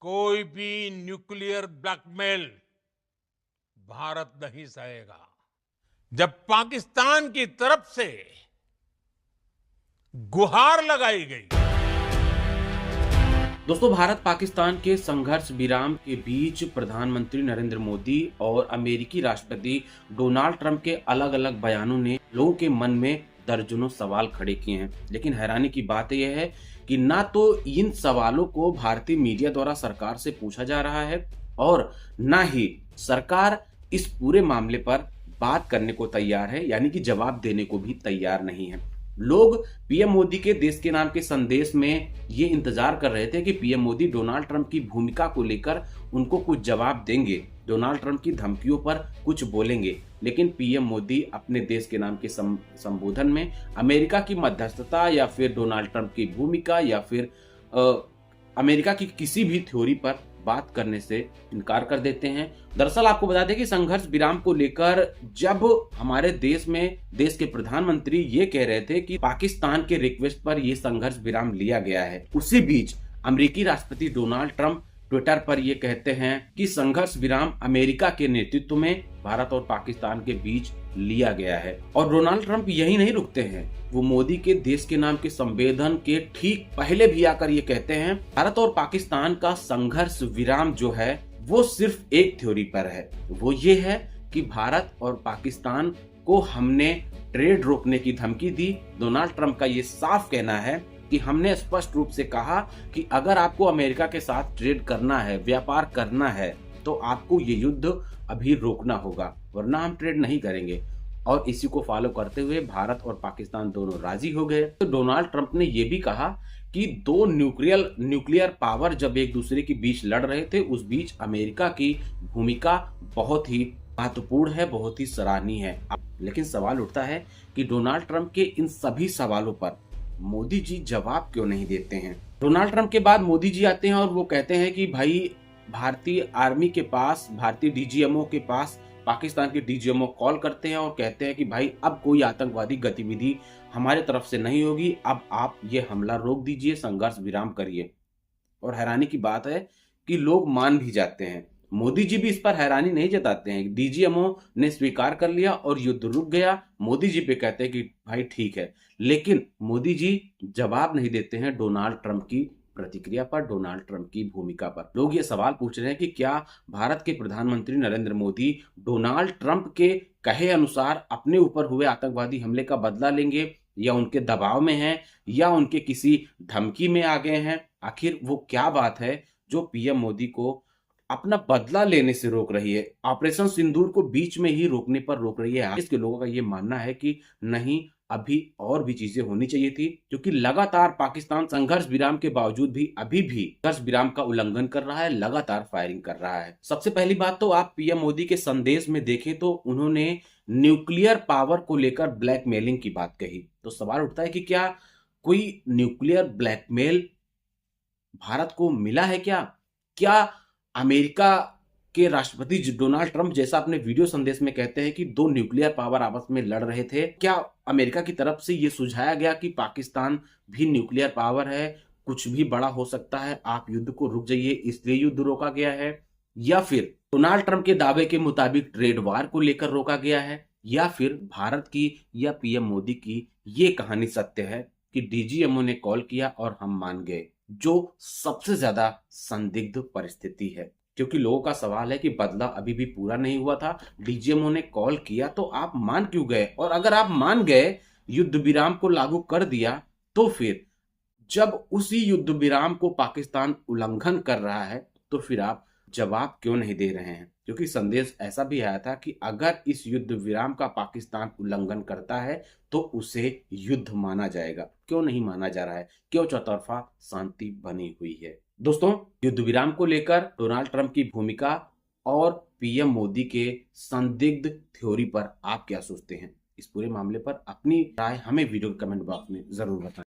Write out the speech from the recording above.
कोई भी nuclear blackmail Bharat नहीं सहेगा। जब पाकिस्तान की तरफ से गुहार लगाई गई, दोस्तों, भारत पाकिस्तान के संघर्ष विराम के बीच प्रधानमंत्री नरेंद्र मोदी और अमेरिकी राष्ट्रपति डोनाल्ड ट्रंप के अलग अलग बयानों ने लोगों के मन में दर्जनों सवाल खड़े किए हैं। लेकिन हैरानी की बात यह है कि ना तो इन सवालों को भारतीय मीडिया द्वारा सरकार से पूछा जा रहा है और ना ही सरकार इस पूरे मामले पर बात करने को तैयार है, यानी कि जवाब देने को भी तैयार नहीं है। लोग पीएम मोदी के देश के नाम के संदेश में ये इंतजार कर रहे थे कि पीएम मोदी डोनाल्ड ट्रंप की भूमिका को लेकर उनको कुछ जवाब देंगे, डोनाल्ड ट्रंप की धमकियों पर कुछ बोलेंगे। लेकिन पीएम मोदी अपने देश के नाम के संबोधन में अमेरिका की मध्यस्थता या फिर डोनाल्ड ट्रंप की भूमिका या फिर अमेरिका की किसी भी थ्योरी पर बात करने से इनकार कर देते हैं। दरअसल आपको बता दें कि संघर्ष विराम को लेकर जब हमारे देश में देश के प्रधानमंत्री ये कह रहे थे कि पाकिस्तान के रिक्वेस्ट पर यह संघर्ष विराम लिया गया है, उसी बीच अमेरिकी राष्ट्रपति डोनाल्ड ट्रंप ट्विटर पर ये कहते हैं कि संघर्ष विराम अमेरिका के नेतृत्व में भारत और पाकिस्तान के बीच लिया गया है। और डोनाल्ड ट्रंप यही नहीं रुकते हैं, वो मोदी के देश के नाम के संबोधन के ठीक पहले भी आकर ये कहते हैं भारत और पाकिस्तान का संघर्ष विराम जो है वो सिर्फ एक थ्योरी पर है। वो ये है कि भारत और पाकिस्तान को हमने ट्रेड रोकने की धमकी दी। डोनाल्ड ट्रंप का ये साफ कहना है कि हमने स्पष्ट रूप से कहा कि अगर आपको अमेरिका के साथ ट्रेड करना है, व्यापार करना है, तो आपको ये युद्ध अभी रोकना होगा, वरना हम ट्रेड नहीं करेंगे। और इसी को फॉलो करते हुए भारत और पाकिस्तान दोनों राजी हो गए। तो डोनाल्ड ट्रंप ने यह भी कहा कि दो न्यूक्लियर पावर जब एक दूसरे के बीच लड़ रहे थे, उस बीच अमेरिका की भूमिका बहुत ही महत्वपूर्ण है, बहुत ही सराहनीय है। लेकिन सवाल उठता है कि डोनाल्ड ट्रंप के इन सभी सवालों पर मोदी जी जवाब क्यों नहीं देते हैं। डोनाल्ड ट्रंप के बाद मोदी जी आते हैं और वो कहते हैं कि भाई भारतीय आर्मी के पास, भारतीय डीजीएमओ के पास पाकिस्तान के डीजीएमओ कॉल करते हैं और कहते हैं कि भाई अब कोई आतंकवादी गतिविधि हमारे तरफ से नहीं होगी, अब आप ये हमला रोक दीजिए, संघर्ष विराम करिए। और हैरानी की बात है कि लोग मान भी जाते हैं। मोदी जी भी इस पर हैरानी नहीं जताते हैं। डीजीएमओ ने स्वीकार कर लिया और युद्ध रुक गया। मोदी जी पे कहते हैं कि भाई ठीक है, लेकिन मोदी जी जवाब नहीं देते हैं डोनाल्ड ट्रंप की प्रतिक्रिया पर, डोनाल्ड ट्रंप की भूमिका पर। लोग ये सवाल पूछ रहे हैं कि क्या भारत के प्रधानमंत्री नरेंद्र मोदी डोनाल्ड ट्रंप के कहे अनुसार अपने ऊपर हुए आतंकवादी हमले का बदला लेंगे, या उनके दबाव में हैं, या उनके किसी धमकी में आ गए हैं। आखिर वो क्या बात है जो पीएम मोदी को अपना बदला लेने से रोक रही है, ऑपरेशन सिंदूर को बीच में ही रोकने पर रोक रही है। इसके लोगों का ये मानना है कि नहीं, अभी और भी चीजें होनी चाहिए थी, क्योंकि लगातार पाकिस्तान संघर्ष विराम के बावजूद भी अभी भी संघर्ष विराम का उल्लंघन कर रहा है, लगातार फायरिंग कर रहा है। सबसे पहली बात तो आप पीएम मोदी के संदेश में देखें तो उन्होंने न्यूक्लियर पावर को लेकर ब्लैकमेलिंग की बात कही। तो सवाल उठता है कि क्या कोई न्यूक्लियर ब्लैकमेल भारत को मिला है? क्या अमेरिका के राष्ट्रपति डोनाल्ड ट्रंप जैसा अपने वीडियो संदेश में कहते हैं कि दो न्यूक्लियर पावर आपस में लड़ रहे थे, क्या अमेरिका की तरफ से यह सुझाया गया कि पाकिस्तान भी न्यूक्लियर पावर है, कुछ भी बड़ा हो सकता है, आप युद्ध को रुक जाइए, इसलिए युद्ध रोका गया है? या फिर डोनाल्ड ट्रंप के दावे के मुताबिक ट्रेड वार को लेकर रोका गया है? या फिर भारत की या पीएम मोदी की ये कहानी सत्य है कि डीजीएमओ ने कॉल किया और हम मान गए, जो सबसे ज्यादा संदिग्ध परिस्थिति है। क्योंकि लोगों का सवाल है कि बदला अभी भी पूरा नहीं हुआ था, डीजीएमओ ने कॉल किया तो आप मान क्यों गए? और अगर आप मान गए, युद्ध विराम को लागू कर दिया, तो फिर जब उसी युद्ध विराम को पाकिस्तान उल्लंघन कर रहा है, तो फिर आप जवाब क्यों नहीं दे रहे हैं? क्योंकि संदेश ऐसा भी आया था कि अगर इस युद्ध विराम का पाकिस्तान उल्लंघन करता है तो उसे युद्ध माना जाएगा। क्यों नहीं माना जा रहा है? क्यों चौतरफा शांति बनी हुई है? दोस्तों, युद्ध विराम को लेकर डोनाल्ड ट्रंप की भूमिका और पीएम मोदी के संदिग्ध थ्योरी पर आप क्या सोचते हैं? इस पूरे मामले पर अपनी राय हमें वीडियो कमेंट बॉक्स में जरूर बताएं।